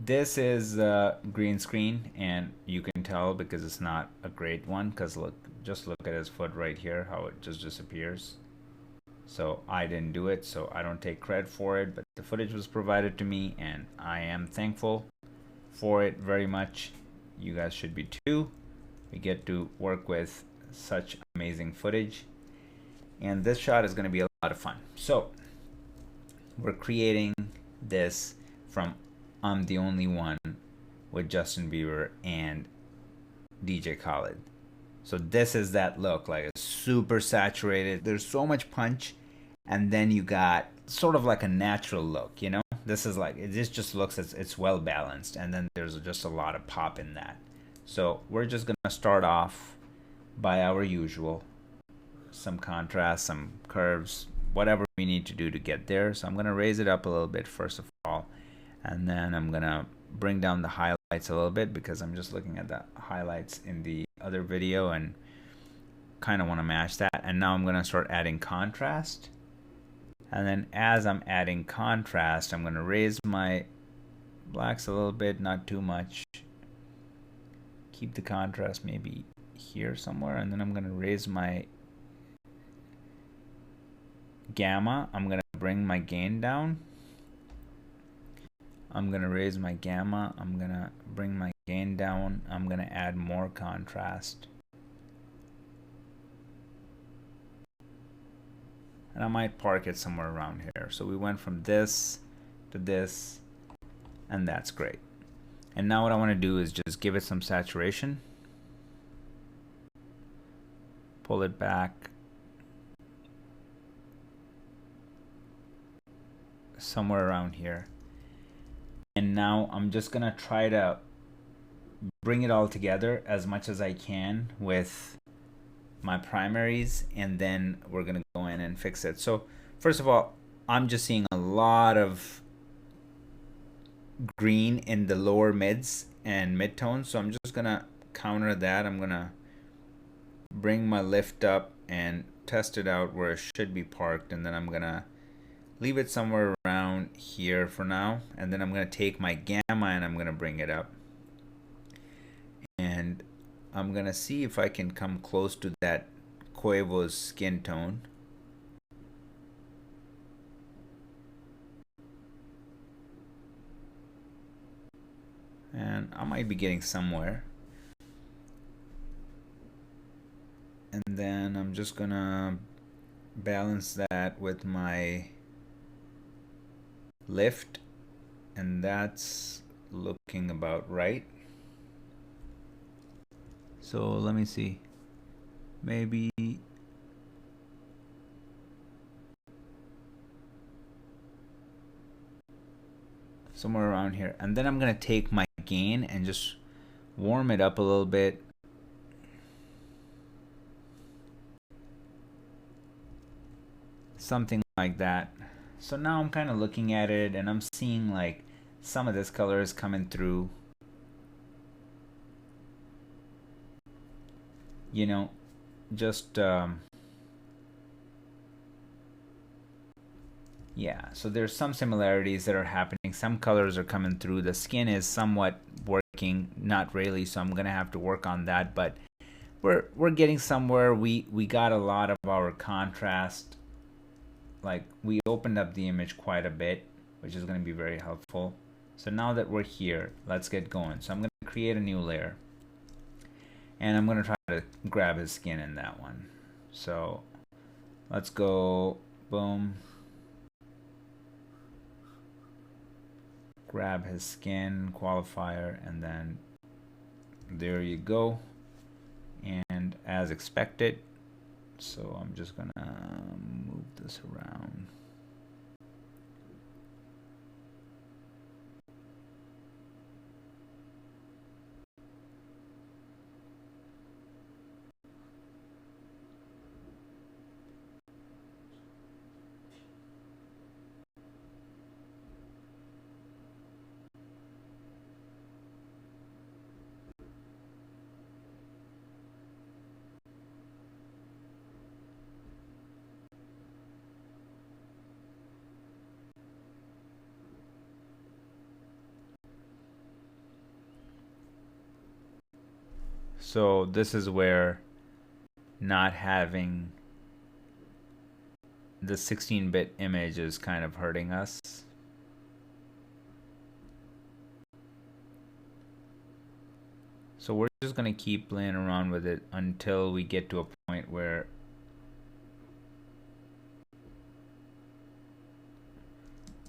This is a green screen, and you can tell because it's not a great one. Because look, just look at his foot right here, how it just disappears. So I didn't do it, so I don't take credit for it. But the footage was provided to me, and I am thankful for it very much. You guys should be too. We get to work with such amazing footage, and this shot is going to be a lot of fun. So we're creating this from I'm the Only One with Justin Bieber and DJ Khaled. So this is that look, like it's super saturated. There's so much punch, and then you got sort of like a natural look, you know? This is like this just looks it's well balanced, and then there's just a lot of pop in that. So we're just gonna start off by our usual, some contrast, some curves, whatever we need to do to get there. So I'm gonna raise it up a little bit first of all, and then I'm gonna bring down the highlights a little bit because I'm just looking at the highlights in the other video and kind of want to match that. And now I'm gonna start adding contrast, and then as I'm adding contrast, I'm gonna raise my blacks a little bit, not too much. Keep the contrast maybe here somewhere, and then I'm gonna raise my gamma. I'm gonna bring my gain down. I'm gonna raise my gamma. I'm gonna bring my gain down. I'm gonna add more contrast. And I might park it somewhere around here. So we went from this to this, and that's great. And now what I want to do is just give it some saturation. Pull it back somewhere around here. And now I'm just gonna try to bring it all together as much as I can with my primaries, and then we're gonna go in and fix it. So first of all, I'm just seeing a lot of green in the lower mids and midtones, so I'm just gonna counter that. I'm gonna bring my lift up and test it out where it should be parked, and then I'm gonna leave it somewhere around here for now, and then I'm gonna take my gamma and I'm gonna bring it up, and I'm gonna see if I can come close to that Quavo's skin tone. And I might be getting somewhere. And then I'm just gonna balance that with my lift, and that's looking about right. So let me see, maybe somewhere around here. And then I'm gonna take my gain and just warm it up a little bit. Something like that. So now I'm kind of looking at it and I'm seeing like some of this color is coming through. You know, just yeah, so there's some similarities that are happening. Some colors are coming through. The skin is somewhat working, not really, so I'm gonna have to work on that, but we're getting somewhere. We got a lot of our contrast. Like we opened up the image quite a bit, which is going to be very helpful. So now that we're here, let's get going. So I'm going to create a new layer, and I'm going to try to grab his skin in that one. So let's go, boom, grab his skin qualifier, and then there you go. And as expected, so I'm just gonna move this around. So this is where not having the 16-bit image is kind of hurting us. So we're just going to keep playing around with it until we get to a point where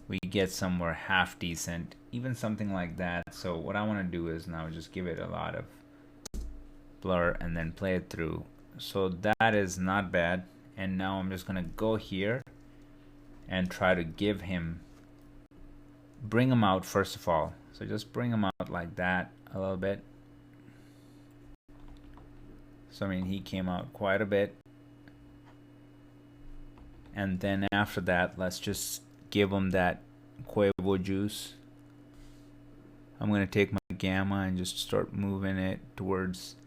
we get somewhere half decent, even something like that. So what I want to do is now just give it a lot of blur and then play it through. So that is not bad. And now I'm just going to go here and try to give him, bring him out first of all. So just bring him out like that a little bit. So I mean, he came out quite a bit. And then after that, let's just give him that Quavo juice. I'm going to take my gamma and just start moving it towards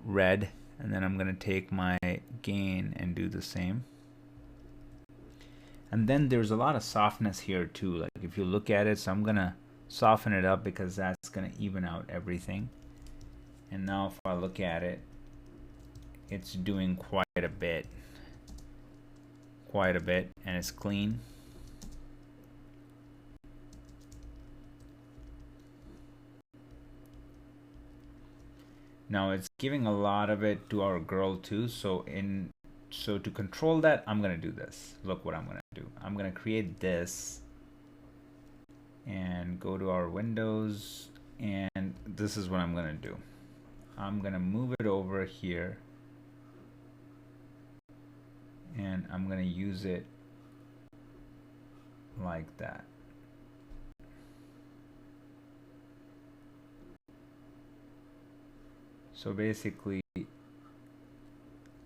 red. And then I'm going to take my gain and do the same. And then there's a lot of softness here too. Like if you look at it, so I'm going to soften it up because that's going to even out everything. And now if I look at it, it's doing quite a bit, and it's clean. Now it's giving a lot of it to our girl too. So to control that, I'm gonna do this. Look what I'm gonna do. I'm gonna create this and go to our windows, and this is what I'm gonna do. I'm gonna move it over here, and I'm gonna use it like that. So basically,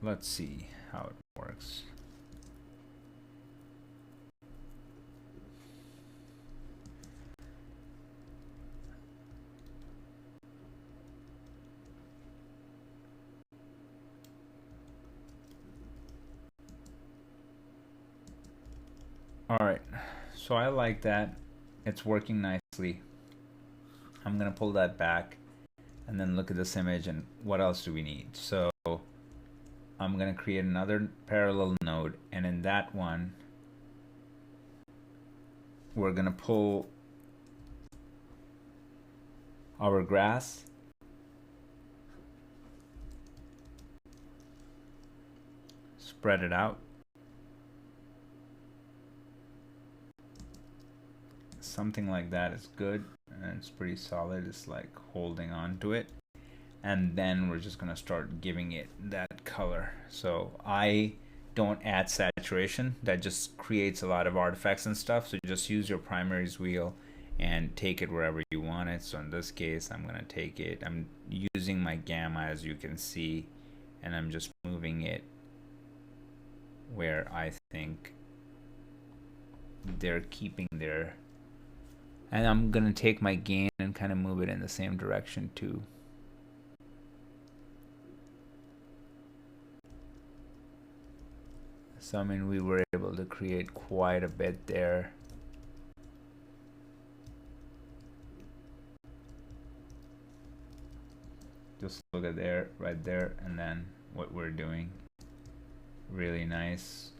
let's see how it works. Alright, so I like that. It's working nicely. I'm gonna pull that back and then look at this image and what else do we need. So I'm gonna create another parallel node, and in that one we're gonna pull our grass, spread it out, something like that is good, and it's pretty solid. It's like holding on to it, and then we're just gonna start giving it that color. So I don't add saturation, that just creates a lot of artifacts and stuff. So just use your primaries wheel and take it wherever you want it. So in this case, I'm gonna take it, I'm using my gamma as you can see, and I'm just moving it where I think they're keeping their, and I'm gonna take my gain and kind of move it in the same direction too. So I mean, we were able to create quite a bit there. Just look at there, right there, and then what we're doing. Really nice.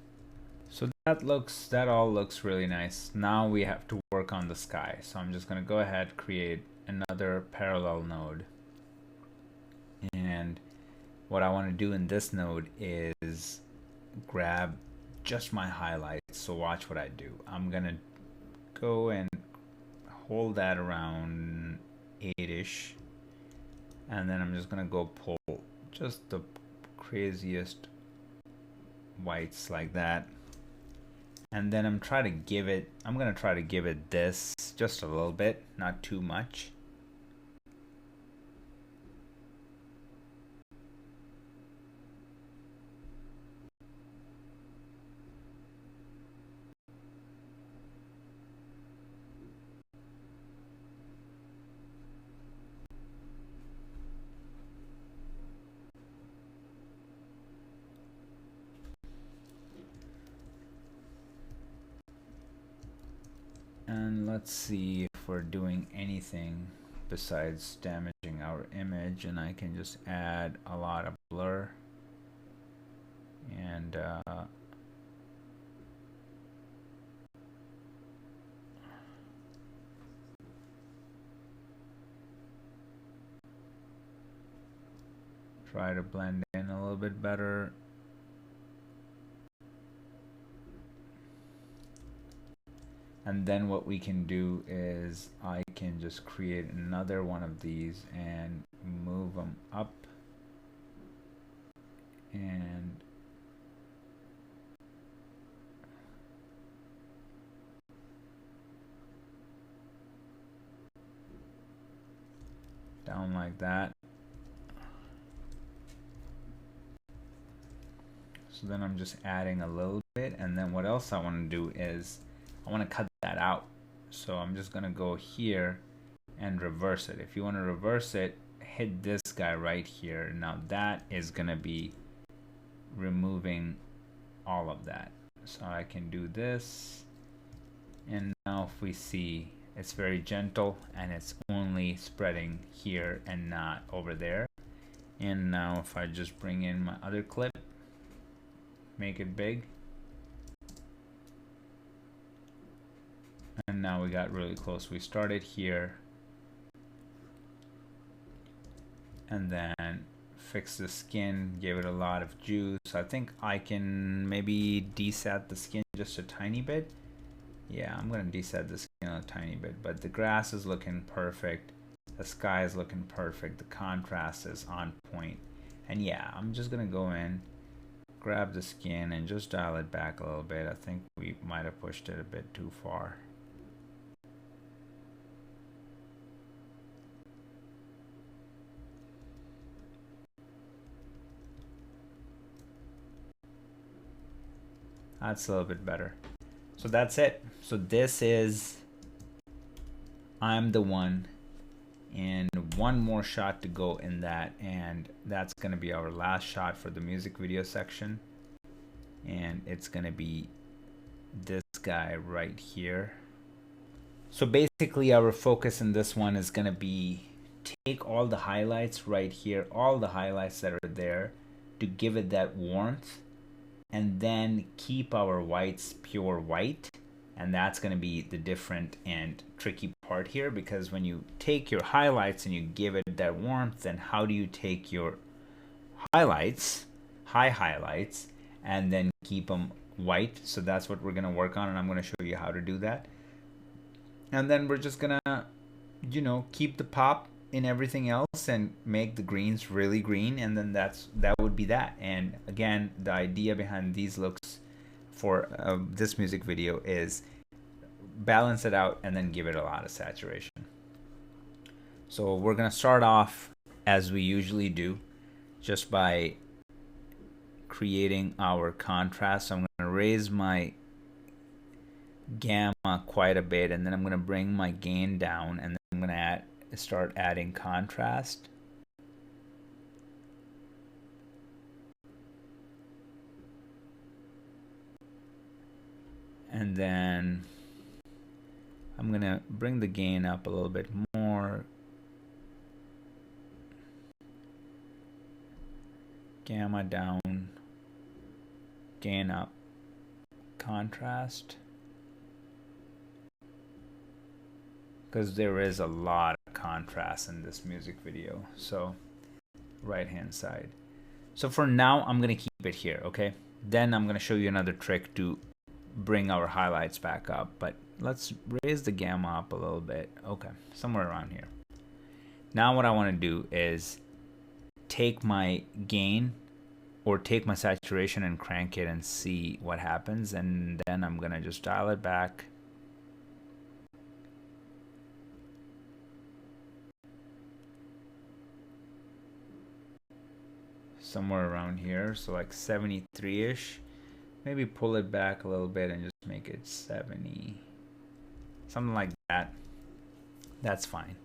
So that all looks really nice. Now we have to work on the sky. So I'm just gonna go ahead, create another parallel node. And what I want to do in this node is grab just my highlights. So watch what I do. I'm gonna go and hold that around 8-ish, and then I'm just gonna go pull just the craziest whites like that, and then I'm gonna try to give it this just a little bit, not too much. And let's see if we're doing anything besides damaging our image, and I can just add a lot of blur and try to blend in a little bit better. And then what we can do is I can just create another one of these and move them up and down like that. So then I'm just adding a little bit, and then what else I want to do is I want to cut that out. So I'm just going to go here and reverse it. If you want to reverse it, hit this guy right here. Now that is going to be removing all of that. So I can do this, and now if we see, it's very gentle and it's only spreading here and not over there. And now if I just bring in my other clip, make it big, and now we got really close. We started here and then fix the skin, gave it a lot of juice. I think I can maybe desat the skin just a tiny bit. Yeah, I'm gonna desat the skin a tiny bit, but the grass is looking perfect, the sky is looking perfect, the contrast is on point. And yeah, I'm just gonna go in, grab the skin and just dial it back a little bit. I think we might have pushed it a bit too far. That's a little bit better. So that's it. So this is I'm the One, and one more shot to go in that, and that's gonna be our last shot for the music video section, and it's gonna be this guy right here. So basically our focus in this one is gonna be take all the highlights right here, all the highlights that are there, to give it that warmth, and then keep our whites pure white. And that's going to be the different and tricky part here, because when you take your highlights and you give it that warmth, then how do you take your highlights, high highlights, and then keep them white? So that's what we're going to work on, and I'm going to show you how to do that. And then we're just going to, you know, keep the pop in everything else and make the greens really green, and then that would be that. And again, the idea behind these looks for this music video is balance it out and then give it a lot of saturation. So we're gonna start off as we usually do, just by creating our contrast. So I'm gonna raise my gamma quite a bit, and then I'm gonna bring my gain down, and then I'm gonna start adding contrast. And then I'm gonna bring the gain up a little bit more. Gamma down, gain up, contrast. Because there is a lot of contrast in this music video. So right hand side. So for now, I'm gonna keep it here, okay? Then I'm gonna show you another trick to bring our highlights back up, but let's raise the gamma up a little bit. Okay, somewhere around here. Now what I want to do is take my gain or take my saturation and crank it and see what happens, and then I'm gonna just dial it back. Somewhere around here, so like 73-ish. Maybe pull it back a little bit and just make it 70. Something like that. That's fine.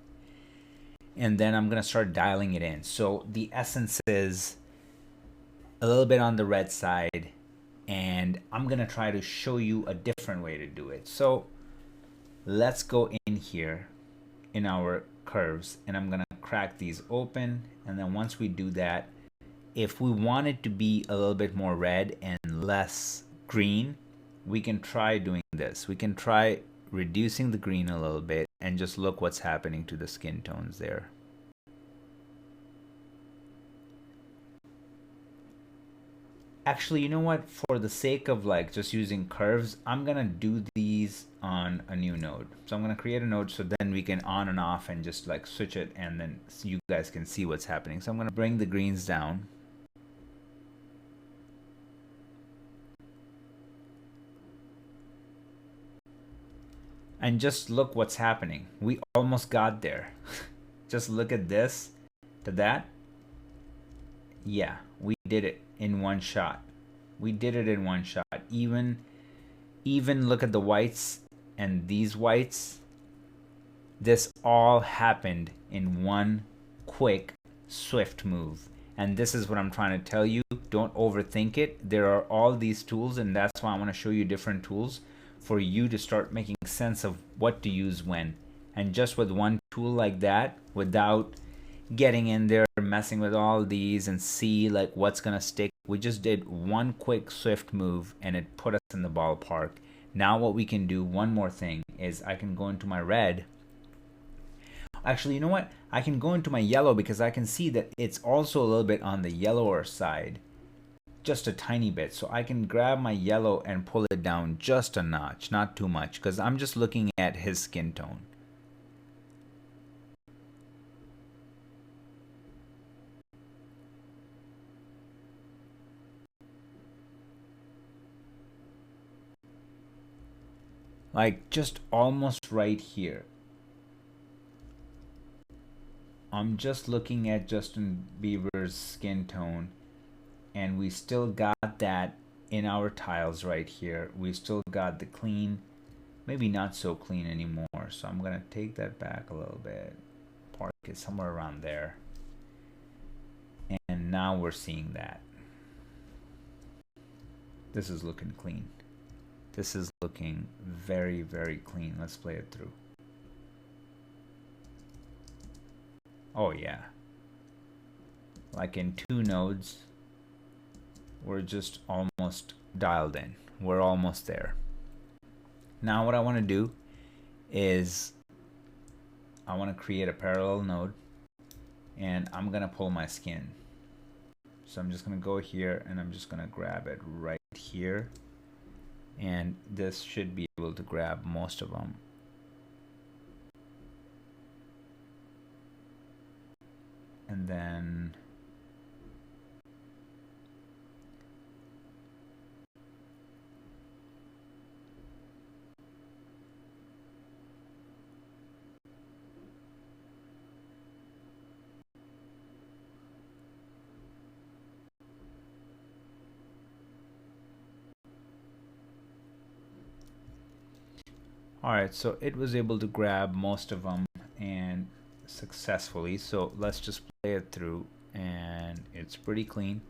And then I'm going to start dialing it in. So the essence is a little bit on the red side, and I'm going to try to show you a different way to do it. So let's go in here in our curves, and I'm gonna crack these open. And then once we do that, if we want it to be a little bit more red and less green, we can try doing this. We can try reducing the green a little bit and just look what's happening to the skin tones there. Actually, you know what? For the sake of like just using curves, I'm gonna do these on a new node. So I'm gonna create a node so then we can on and off and just like switch it, and then you guys can see what's happening. So I'm gonna bring the greens down. And just look what's happening. We almost got there. Just look at this to that. Yeah, we did it in one shot. We did it in one shot. Even look at the whites and these whites. This all happened in one quick, swift move. And this is what I'm trying to tell you. Don't overthink it. There are all these tools, and that's why I want to show you different tools for you to start making sense of what to use when. And just with one tool like that, without getting in there, messing with all these and see like what's gonna stick, we just did one quick swift move and it put us in the ballpark. Now what we can do, one more thing, is I can go into my red. Actually, you know what? I can go into my yellow because I can see that it's also a little bit on the yellower side. Just a tiny bit. So I can grab my yellow and pull it down just a notch, not too much, because I'm just looking at his skin tone. Like just almost right here. I'm just looking at Justin Bieber's skin tone, and we still got that in our tiles right here. We still got the clean, maybe not so clean anymore. So I'm gonna take that back a little bit, park it somewhere around there. And now we're seeing that. This is looking clean. This is looking very, very clean. Let's play it through. Oh yeah. Like in 2 nodes, we're just almost dialed in. We're almost there. Now what I want to do is I want to create a parallel node, and I'm going to pull my skin. So I'm just going to go here and I'm just going to grab it right here. And this should be able to grab most of them. And then alright, so it was able to grab most of them and successfully. So let's just play it through, and it's pretty clean.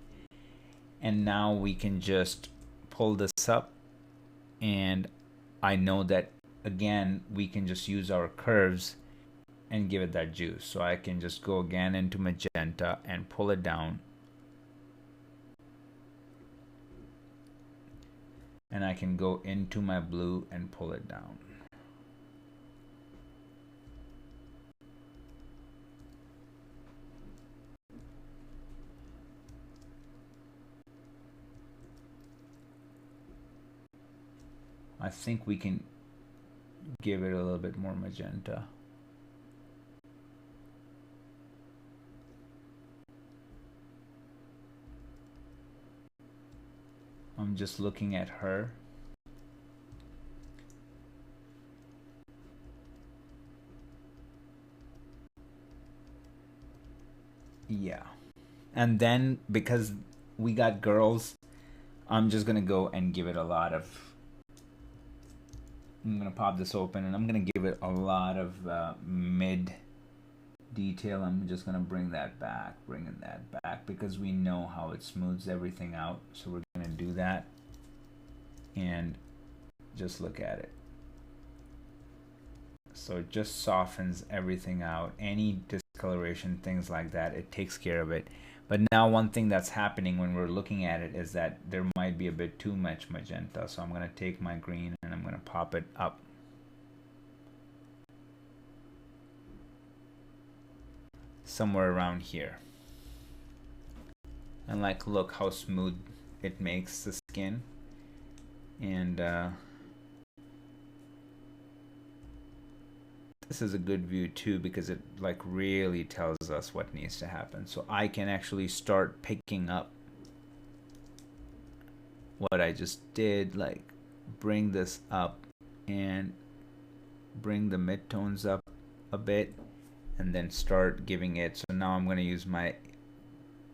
And now we can just pull this up, and I know that again we can just use our curves and give it that juice. So I can just go again into magenta and pull it down, and I can go into my blue and pull it down. I think we can give it a little bit more magenta. I'm just looking at her. Yeah. And then because we got girls, I'm just gonna go and give it a lot of, I'm gonna pop this open and I'm gonna give it a lot of mid detail. I'm just gonna bring that back, bringing that back, because we know how it smooths everything out. So we're gonna do that and just look at it. So it just softens everything out. Any discoloration, things like that, it takes care of it. But now one thing that's happening when we're looking at it is that there might be a bit too much magenta. So I'm going to take my green and I'm going to pop it up. Somewhere around here. And like, look how smooth it makes the skin. And this is a good view too, because it like really tells us what needs to happen. So I can actually start picking up what I just did, like bring this up and bring the midtones up a bit and then start giving it. So now I'm going to use my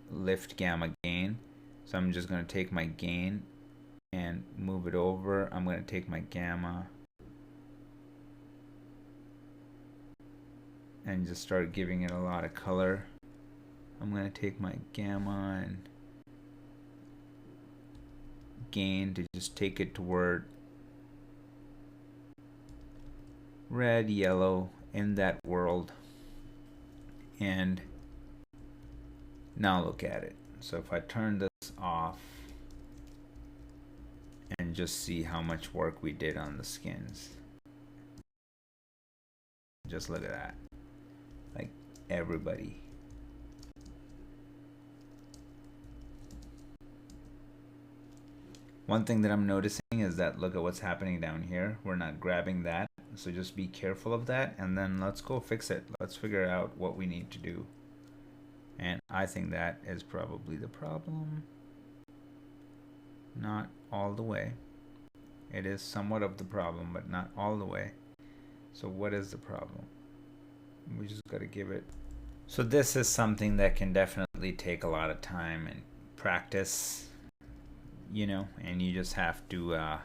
lift gamma gain. So I'm just going to take my gain and move it over. I'm going to take my gamma and just start giving it a lot of color. I'm going to take my gamma and gain to just take it toward red, yellow in that world. And now look at it. So if I turn this off and just see how much work we did on the skins. Just look at that. Like everybody. One thing that I'm noticing is that look at what's happening down here. We're not grabbing that. So just be careful of that, and then let's go fix it. Let's figure out what we need to do. And I think that is probably the problem. Not all the way. It is somewhat of the problem, but not all the way. So what is the problem? We just got to give it. So this is something that can definitely take a lot of time and practice, you know, and you just have to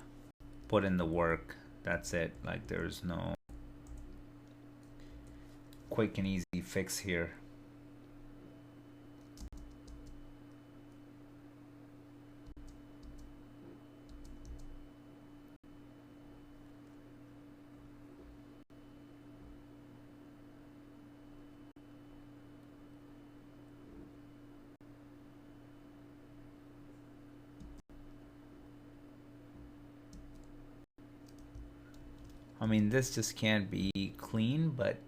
put in the work. That's it. Like there's no quick and easy fix here. I mean, this just can't be clean, but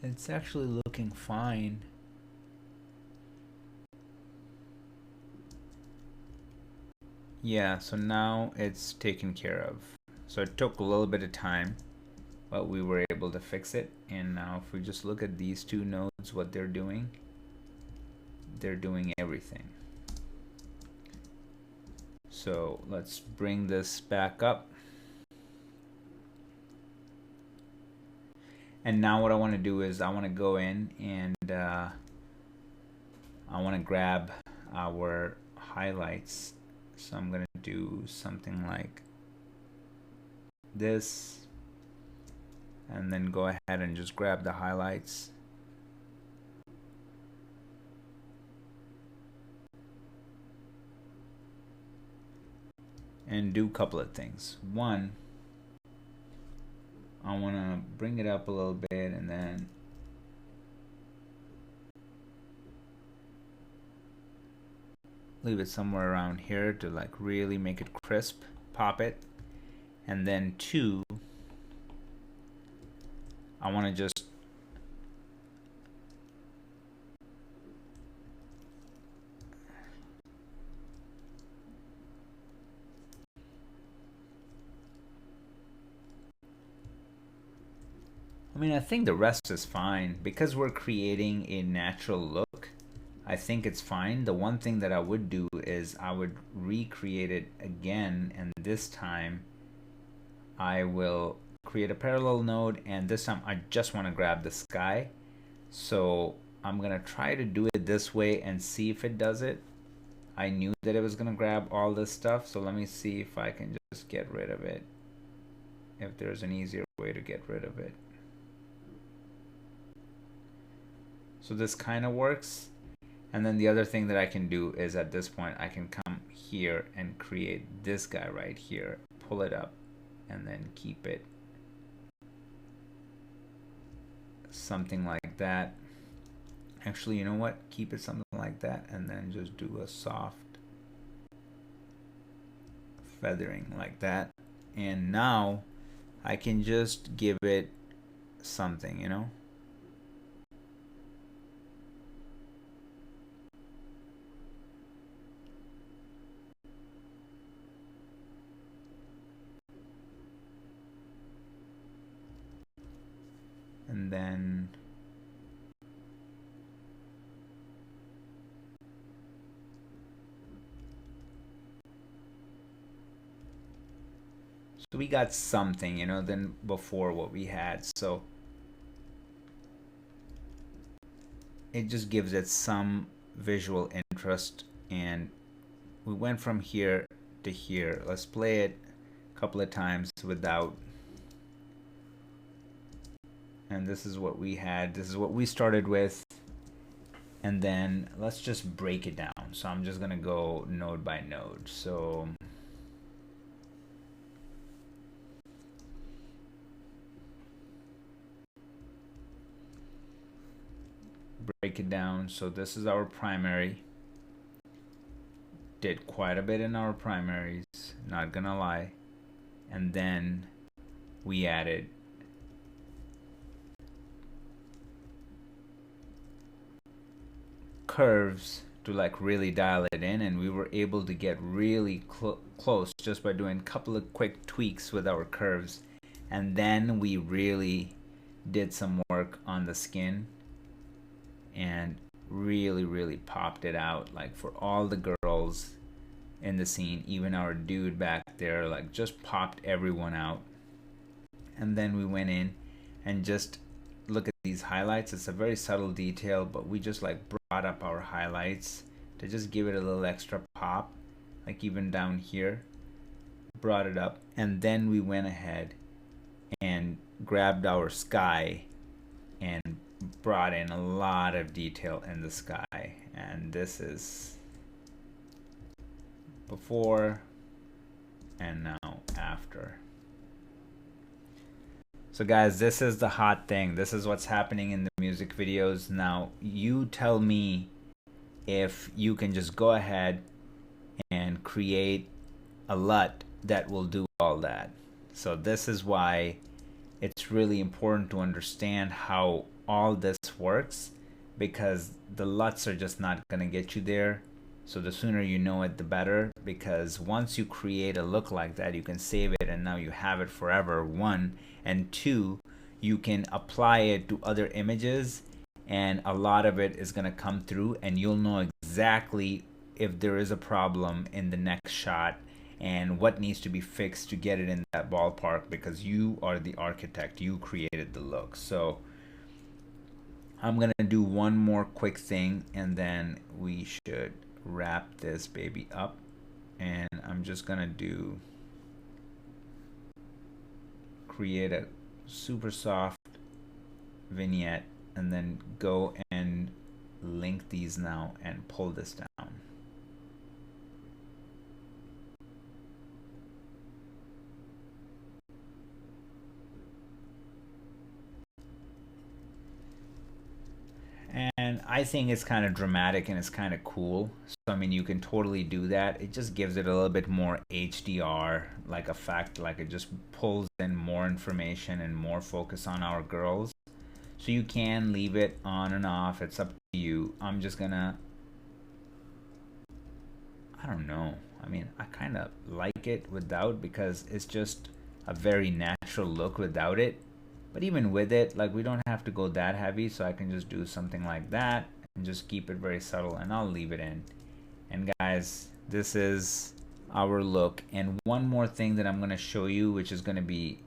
it's actually looking fine. Yeah, so now it's taken care of. So it took a little bit of time, but we were able to fix it. And now if we just look at these two nodes, what they're doing everything. So let's bring this back up. And now what I want to do is I want to go in and I want to grab our highlights. So I'm going to do something like this and then go ahead and just grab the highlights. And do a couple of things. One, I want to bring it up a little bit and then leave it somewhere around here to like really make it crisp, pop it. And then two, I want to just I think the rest is fine because we're creating a natural look. I think it's fine. The one thing that I would do is I would recreate it again, and this time I will create a parallel node, and this time I just want to grab the sky. So I'm gonna try to do it this way and see if it does it. I knew that it was gonna grab all this stuff, so let me see if I can just get rid of it, if there's an easier way to get rid of it. So this kind of works. And then the other thing that I can do is at this point I can come here and create this guy right here, pull it up, and then keep it something like that. Actually, you know what? Keep it something like that, and then just do a soft feathering like that. And now I can just give it something, you know? And then so we got something, you know, than before what we had. So it just gives it some visual interest. And we went from here to here. Let's play it a couple of times without. And this is what we had. This is what we started with. And then let's just break it down. So I'm just going to go node by node. So break it down. So this is our primary. Did quite a bit in our primaries, not gonna lie. And then we added curves to like really dial it in, and we were able to get really close just by doing a couple of quick tweaks with our curves. And then we really did some work on the skin and really popped it out, like for all the girls in the scene, even our dude back there, like just popped everyone out. And then we went in and just look at these highlights. It's a very subtle detail, but we just like brought up our highlights to just give it a little extra pop, like even down here, brought it up. And then we went ahead and grabbed our sky and brought in a lot of detail in the sky. And this is before and now after. So guys, this is the hot thing. This is what's happening in the music videos. Now you tell me if you can just go ahead and create a LUT that will do all that. So this is why it's really important to understand how all this works, because the LUTs are just not going to get you there. So the sooner you know it, the better, because once you create a look like that, you can save it and now you have it forever, one. And two, you can apply it to other images and a lot of it is going to come through and you'll know exactly if there is a problem in the next shot and what needs to be fixed to get it in that ballpark, because you are the architect, you created the look. So I'm going to do one more quick thing and then we should wrap this baby up. And I'm just going to create a super soft vignette and then go and link these now and pull this down. And I think it's kind of dramatic and it's kind of cool. So I mean, you can totally do that. It just gives it a little bit more HDR like effect, like it just pulls in more information and more focus on our girls. So you can leave it on and off, it's up to you. I'm just gonna, I don't know, I mean, I kind of like it without, because it's just a very natural look without it. But even with it, like, we don't have to go that heavy, so I can just do something like that and just keep it very subtle, and I'll leave it in. And guys, this is our look. And one more thing that I'm going to show you, which is going to be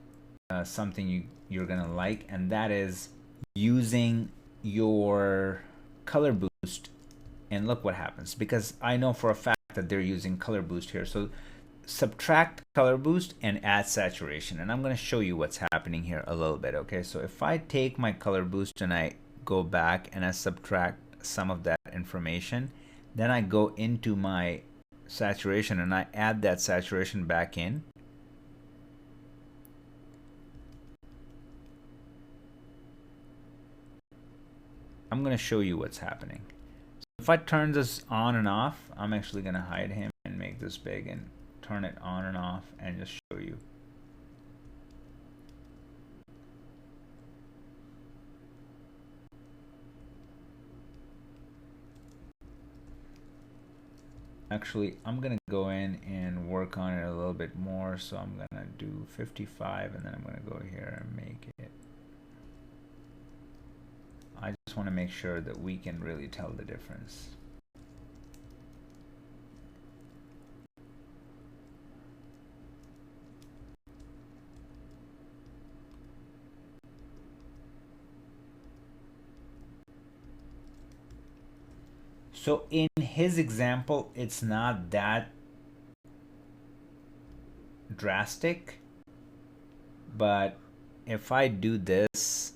something you're going to like, and that is using your color boost. And look what happens, because I know for a fact that they're using color boost here. So subtract color boost and add saturation, and I'm going to show you what's happening here a little bit. Okay, so if I take my color boost and I go back and I subtract some of that information, then I go into my saturation and I add that saturation back in, I'm going to show you what's happening. So if I turn this on and off, I'm actually going to hide him and make this big and turn it on and off and just show you. Actually, I'm gonna go in and work on it a little bit more, so I'm gonna do 55 and then I'm gonna go here and make it. I just want to make sure that we can really tell the difference. So in his example, it's not that drastic, but if I do this,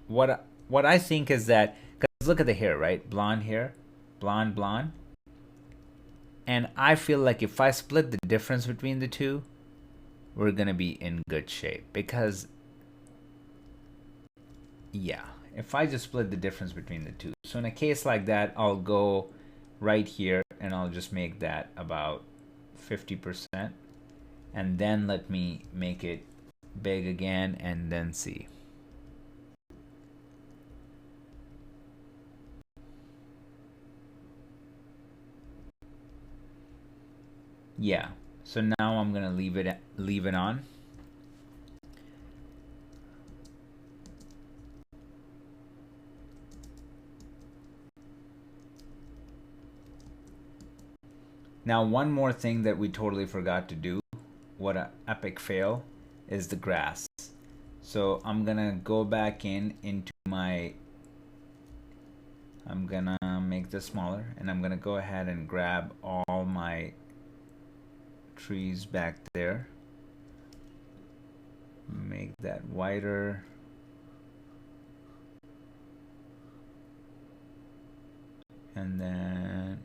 what I think is that, because look at the hair, right? Blonde hair, blonde, blonde. And I feel like if I split the difference between the two, we're gonna be in good shape, because yeah, if I just split the difference between the two. So in a case like that, I'll go right here and I'll just make that about 50%. And then let me make it big again and then see. Yeah, so now I'm gonna leave it on. Now, one more thing that we totally forgot to do, what an epic fail, is the grass. So I'm gonna go back into my, I'm gonna make this smaller, and I'm gonna go ahead and grab all my trees back there. Make that wider. And then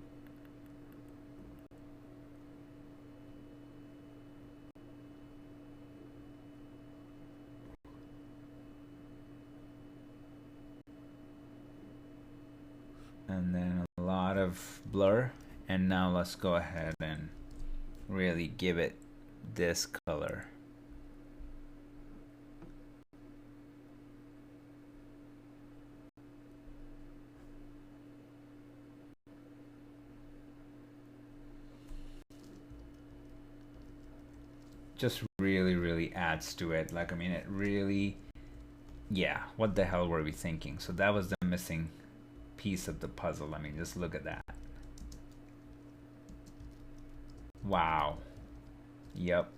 a lot of blur. And now let's go ahead and really give it this color. Just really adds to it. Like, I mean, it really, yeah, what the hell were we thinking? So that was the missing piece of the puzzle. I mean, just look at that. Wow. Yep.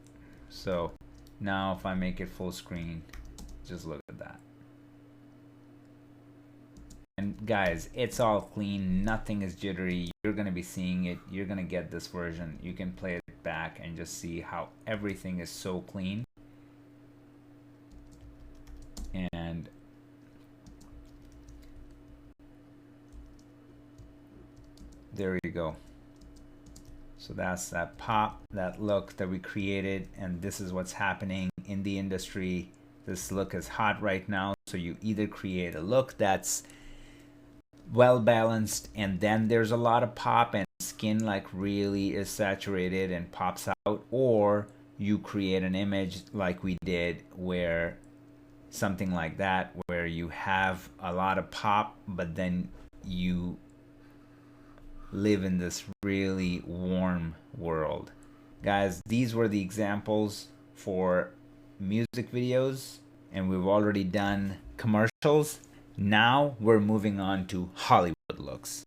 So now if I make it full screen, just look at that. And guys, it's all clean, nothing is jittery. You're gonna be seeing it, you're gonna get this version. You can play it back and just see how everything is so clean. And there you go. So that's that pop, that look that we created, and this is what's happening in the industry. This look is hot right now. So you either create a look that's well balanced and then there's a lot of pop and skin like really is saturated and pops out, or you create an image like we did, where something like that, where you have a lot of pop but then you live in this really warm world. Guys, these were the examples for music videos, and we've already done commercials. Now we're moving on to Hollywood looks.